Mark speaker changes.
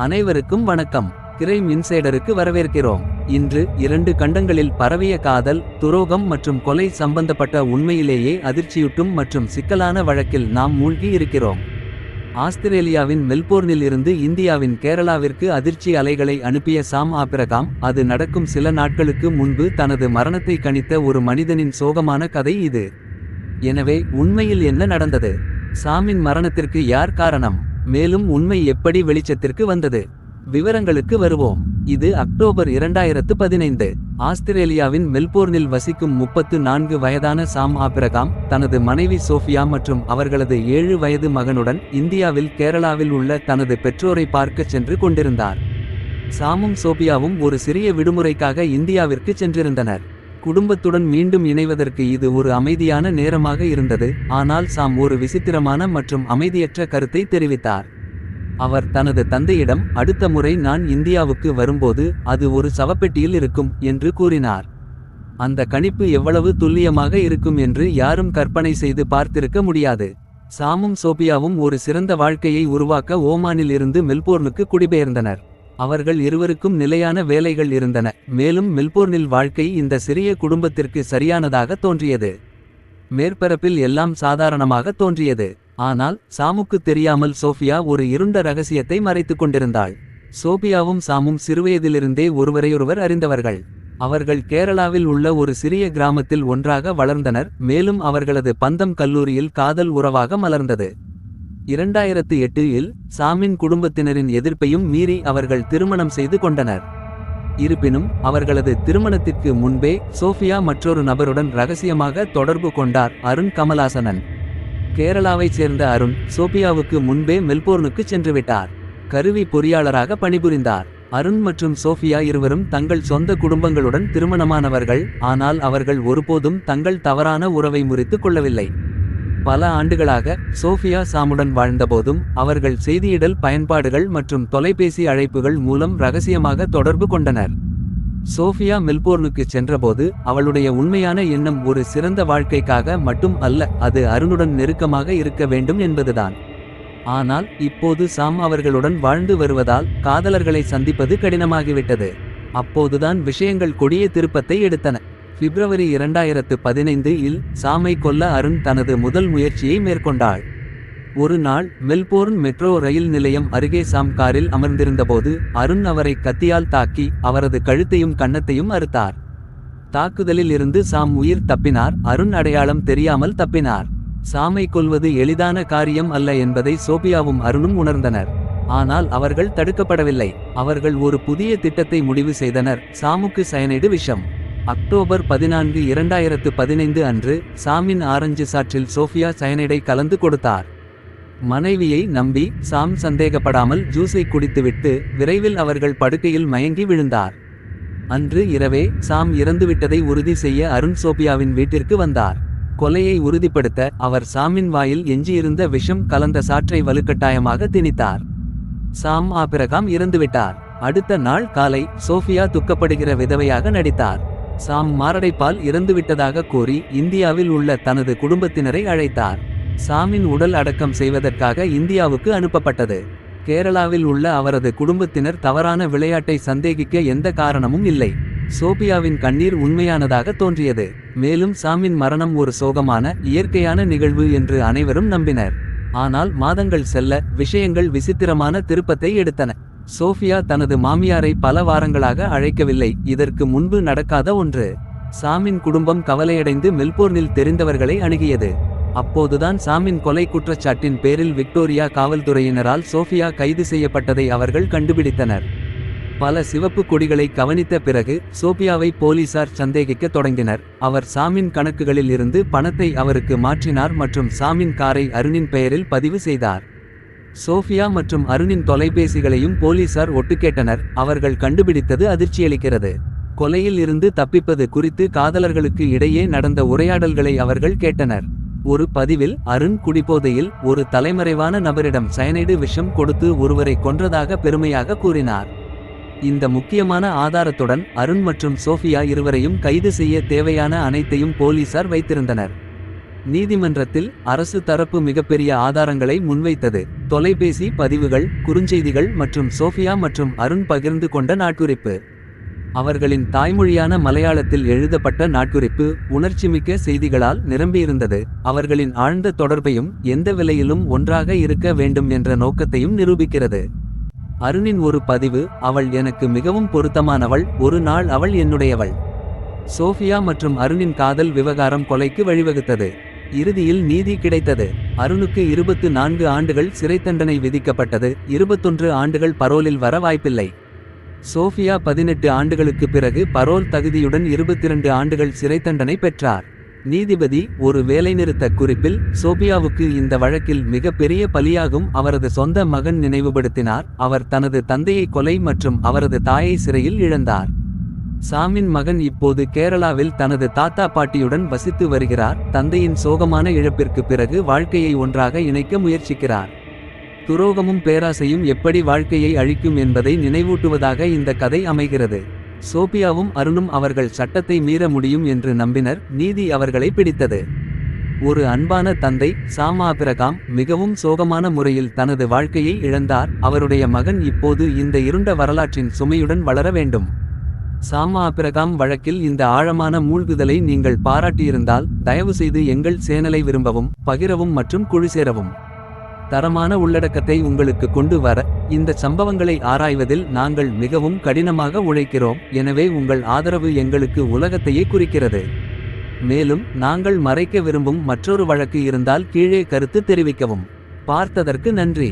Speaker 1: அனைவருக்கும் வணக்கம். கிரைம் இன்சைடருக்கு வரவேற்கிறோம். இன்று 2 கண்டங்களில் பரவிய காதல், துரோகம் மற்றும் கொலை சம்பந்தப்பட்ட உண்மையிலேயே அதிர்ச்சியூட்டும் மற்றும் சிக்கலான வழக்கில் நாம் மூழ்கி இருக்கிறோம். ஆஸ்திரேலியாவின் மெல்போர்னில் இருந்து இந்தியாவின் கேரளாவிற்கு அதிர்ச்சி அலைகளை அனுப்பிய சாம் ஆபிரகாம், அது நடக்கும் சில நாட்களுக்கு முன்பு தனது மரணத்தை கணித்த ஒரு மனிதனின் சோகமான கதை இது. எனவே உண்மையில் என்ன நடந்தது? சாமின் மரணத்திற்கு யார் காரணம்? மேலும் உண்மை எப்படி வெளிச்சத்திற்கு வந்தது? விவரங்களுக்கு வருவோம். இது அக்டோபர் 2015. ஆஸ்திரேலியாவின் மெல்போர்னில் வசிக்கும் 34 வயதான சாம் ஆபிரகாம் தனது மனைவி சோஃபியா மற்றும் அவர்களது 7 வயது மகனுடன் இந்தியாவில் கேரளாவில் உள்ள தனது பெற்றோரை பார்க்கச் சென்று கொண்டிருந்தார். சாமும் சோபியாவும் ஒரு சிறிய விடுமுறைக்காக இந்தியாவிற்கு சென்றிருந்தனர். குடும்பத்துடன் மீண்டும் இணைவதற்கு இது ஒரு அமைதியான நேரமாக இருந்தது. ஆனால் சாம் ஒரு விசித்திரமான மற்றும் அமைதியற்ற கருத்தை தெரிவித்தார். அவர் தனது தந்தையிடம், அடுத்த முறை நான் இந்தியாவுக்கு வரும்போது அது ஒரு சவப்பெட்டியில் இருக்கும் என்று கூறினார். அந்த கணிப்பு எவ்வளவு துல்லியமாக இருக்கும் என்று யாரும் கற்பனை செய்து பார்த்திருக்க முடியாது. சாமும் சோபியாவும் ஒரு சிறந்த வாழ்க்கையை உருவாக்க ஓமானில் இருந்து மெல்போர்னுக்கு குடிபெயர்ந்தனர். அவர்கள் இருவருக்கும் நிலையான வேலைகள் இருந்தன. மேலும் மெல்போர்னில் வாழ்க்கை இந்த சிறிய குடும்பத்திற்கு சரியானதாக தோன்றியது. மேற்பரப்பில் எல்லாம் சாதாரணமாக தோன்றியது. ஆனால் சாமுக்கு தெரியாமல் சோஃபியா ஒரு இருண்ட ரகசியத்தை மறைத்துக் கொண்டிருந்தாள். சோபியாவும் சாமும் சிறுவயதிலிருந்தே ஒருவரையொருவர் அறிந்தவர்கள். அவர்கள் கேரளாவில் உள்ள ஒரு சிறிய கிராமத்தில் ஒன்றாக வளர்ந்தனர். மேலும் அவர்களது பந்தம் கல்லூரியில் காதல் உறவாக மலர்ந்தது. 2008இல் சாமின் குடும்பத்தினரின் எதிர்ப்பையும் மீறி அவர்கள் திருமணம் செய்து கொண்டனர். இருப்பினும் அவர்களது திருமணத்திற்கு முன்பே சோஃபியா மற்றொரு நபருடன் ரகசியமாக தொடர்பு கொண்டார், அருண் கமலாசனன். கேரளாவைச் சேர்ந்த அருண் சோபியாவுக்கு முன்பே மெல்போர்னுக்கு சென்றுவிட்டார். கருவி பொறியாளராக பணிபுரிந்தார். அருண் மற்றும் சோஃபியா இருவரும் தங்கள் சொந்த குடும்பங்களுடன் திருமணமானவர்கள். ஆனால் அவர்கள் ஒருபோதும் தங்கள் தவறான உறவை முறித்துக் கொள்ளவில்லை. பல ஆண்டுகளாக சோஃபியா சாமுடன் வாழ்ந்தபோதும் அவர்கள் செய்தியிடல் பயன்பாடுகள் மற்றும் தொலைபேசி அழைப்புகள் மூலம் ரகசியமாக தொடர்பு கொண்டனர். சோஃபியா மெல்போர்னுக்கு சென்றபோது அவளுடைய உண்மையான எண்ணம் ஒரு சிறந்த வாழ்க்கைக்காக மட்டும் அல்ல, அது அருணுடன் நெருக்கமாக இருக்க வேண்டும் என்பதுதான். ஆனால் இப்போது சாம் அவர்களுடன் வாழ்ந்து வருவதால் காதலர்களை சந்திப்பது கடினமாகிவிட்டது. அப்போதுதான் விஷயங்கள் கொடிய திருப்பத்தை எடுத்தன. பிப்ரவரி 2015இல் சாமை கொல்ல அருண் தனது முதல் முயற்சியை மேற்கொண்டாள். ஒரு நாள் மெல்போர்ன் மெட்ரோ ரயில் நிலையம் அருகே சாம் காரில் அமர்ந்திருந்தபோது அருண் அவரை கத்தியால் தாக்கி அவரது கழுத்தையும் கன்னத்தையும் அறுத்தார். தாக்குதலில் இருந்து சாம் உயிர் தப்பினார். அருண் அடையாளம் தெரியாமல் தப்பினார். சாமை கொல்வது எளிதான காரியம் அல்ல என்பதை சோபியாவும் அருணும் உணர்ந்தனர். ஆனால் அவர்கள் தடுக்கப்படவில்லை. அவர்கள் ஒரு புதிய திட்டத்தை முடிவு செய்தனர், சாமுக்கு சயனைடு விஷம். அக்டோபர் 14, 2015 அன்று சாமின் ஆரஞ்சு சாற்றில் சோஃபியா சயனைடை கலந்து கொடுத்தார். மனைவியை நம்பி சாம் சந்தேகப்படாமல் ஜூஸை குடித்துவிட்டு விரைவில் அவர்கள் படுக்கையில் மயங்கி விழுந்தார். அன்று இரவே சாம் இறந்துவிட்டதை உறுதி செய்ய அருண் சோபியாவின் வீட்டிற்கு வந்தார். கொலையை உறுதிப்படுத்த அவர் சாமின் வாயில் எஞ்சியிருந்த விஷம் கலந்த சாற்றை வலுக்கட்டாயமாக திணித்தார். சாம் ஆபிரகாம் இறந்துவிட்டார். அடுத்த நாள் காலை சோஃபியா துக்கப்படுகிற விதவையாக நடித்தார். சாம் மாரடைப்பால் இறந்துவிட்டதாக கூறி இந்தியாவில் உள்ள தனது குடும்பத்தினரை அழைத்தார். சாமின் உடல் அடக்கம் செய்வதற்காக இந்தியாவுக்கு அனுப்பப்பட்டது. கேரளாவில் உள்ள அவரது குடும்பத்தினர் தவறான விளையாட்டை சந்தேகிக்க எந்த காரணமும் இல்லை. சோபியாவின் கண்ணீர் உண்மையானதாக தோன்றியது. மேலும் சாமின் மரணம் ஒரு சோகமான, இயற்கையான நிகழ்வு என்று அனைவரும் நம்பினர். ஆனால் மாதங்கள் செல்ல விஷயங்கள் விசித்திரமான திருப்பத்தை எடுத்தன. சோஃபியா தனது மாமியாரை பல வாரங்களாக அழைக்கவில்லை. இதற்கு முன்பு நடக்காத ஒன்று. சாமின் குடும்பம் கவலையடைந்து மெல்போர்னில் தெரிந்தவர்களை அணுகியது. அப்போதுதான் சாமின் கொலை குற்றச்சாட்டின் பேரில் விக்டோரியா காவல்துறையினரால் சோஃபியா கைது செய்யப்பட்டதை அவர்கள் கண்டுபிடித்தனர். பல சிவப்பு கொடிகளை கவனித்த பிறகு சோபியாவை போலீசார் சந்தேகிக்க தொடங்கினர். அவர் சாமின் கணக்குகளில் இருந்து பணத்தை அவருக்கு மாற்றினார் மற்றும் சாமின் காரை அருணின் பெயரில் பதிவு செய்தார். சோஃபியா மற்றும் அருணின் தொலைபேசிகளையும் போலீசார் ஒட்டுக்கேட்டனர். அவர்கள் கண்டுபிடித்தது அதிர்ச்சியளிக்கிறது. கொலையில் இருந்து தப்பிப்பது குறித்து காதலர்களுக்கு இடையே நடந்த உரையாடல்களை அவர்கள் கேட்டனர். ஒரு பதிவில் அருண் குடிபோதையில் ஒரு தலைமறைவான நபரிடம் சயனைடு விஷம் கொடுத்து ஒருவரை கொன்றதாக பெருமையாக கூறினார். இந்த முக்கியமான ஆதாரத்துடன் அருண் மற்றும் சோஃபியா இருவரையும் கைது செய்ய தேவையான அனைத்தையும் போலீசார் வைத்திருந்தனர். நீதிமன்றத்தில் அரசு தரப்பு மிகப்பெரிய ஆதாரங்களை முன்வைத்தது. தொலைபேசி பதிவுகள், குறுஞ்செய்திகள் மற்றும் சோஃபியா மற்றும் அருண் பகிர்ந்து கொண்ட நாட்குறிப்பு. அவர்களின் தாய்மொழியான மலையாளத்தில் எழுதப்பட்ட நாட்குறிப்பு உணர்ச்சிமிக்க செய்திகளால் நிரம்பியிருந்தது. அவர்களின் ஆழ்ந்த தொடர்பையும் எந்த விலையிலும் ஒன்றாக இருக்க வேண்டும் என்ற நோக்கத்தையும் நிரூபிக்கிறது. அருணின் ஒரு பதிவு: அவள் எனக்கு மிகவும் பொருத்தமானவள், ஒரு நாள் அவள் என்னுடையவள். சோஃபியா மற்றும் அருணின் காதல் விவகாரம் கொலைக்கு வழிவகுத்தது. இறுதியில் நீதி கிடைத்தது. அருணுக்கு 24 ஆண்டுகள் சிறை தண்டனை விதிக்கப்பட்டது. 21 ஆண்டுகள் பரோலில் வர வாய்ப்பில்லை. சோஃபியா 18 ஆண்டுகளுக்கு பிறகு பரோல் தகுதியுடன் 22 ஆண்டுகள் சிறை தண்டனை பெற்றார். நீதிபதி ஒரு வேலைநிறுத்த குறிப்பில் சோபியாவுக்கு இந்த வழக்கில் மிக பெரிய பலியாகும் அவரது சொந்த மகன் நினைவுபடுத்தினார். அவர் தனது தந்தையை கொலை மற்றும் அவரது தாயை சிறையில் இழந்தார். சாமின் மகன் இப்போது கேரளாவில் தனது தாத்தா பாட்டியுடன் வசித்து வருகிறார். தந்தையின் சோகமான இழப்பிற்கு பிறகு வாழ்க்கையை ஒன்றாக இணைக்க முயற்சிக்கிறார். துரோகமும் பேராசையும் எப்படி வாழ்க்கையை அழிக்கும் என்பதை நினைவூட்டுவதாக இந்த கதை அமைகிறது. சோபியாவும் அருணும் அவர்கள் சட்டத்தை மீற முடியும் என்று நம்பினர். நீதி அவர்களை பிடித்தது. ஒரு அன்பான தந்தை சாம் ஆபிரகாம் மிகவும் சோகமான முறையில் தனது வாழ்க்கையை இழந்தார். அவருடைய மகன் இப்போது இந்த இருண்ட வரலாற்றின் சுமையுடன் வளர வேண்டும். சாம் ஆபிரகாம் வழக்கில் இந்த ஆழமான மூழ்குதலை நீங்கள் பாராட்டியிருந்தால் தயவுசெய்து எங்கள் சேனலை விரும்பவும், பகிரவும் மற்றும் குழு சேரவும். தரமான உள்ளடக்கத்தை உங்களுக்கு கொண்டு வர இந்த சம்பவங்களை ஆராய்வதில் நாங்கள் மிகவும் கடினமாக உழைக்கிறோம். எனவே உங்கள் ஆதரவு எங்களுக்கு உலகத்தையே குறிக்கிறது. மேலும் நாங்கள் மறைக்க விரும்பும் மற்றொரு வழக்கு இருந்தால் கீழே கருத்து தெரிவிக்கவும். பார்த்ததற்கு நன்றி.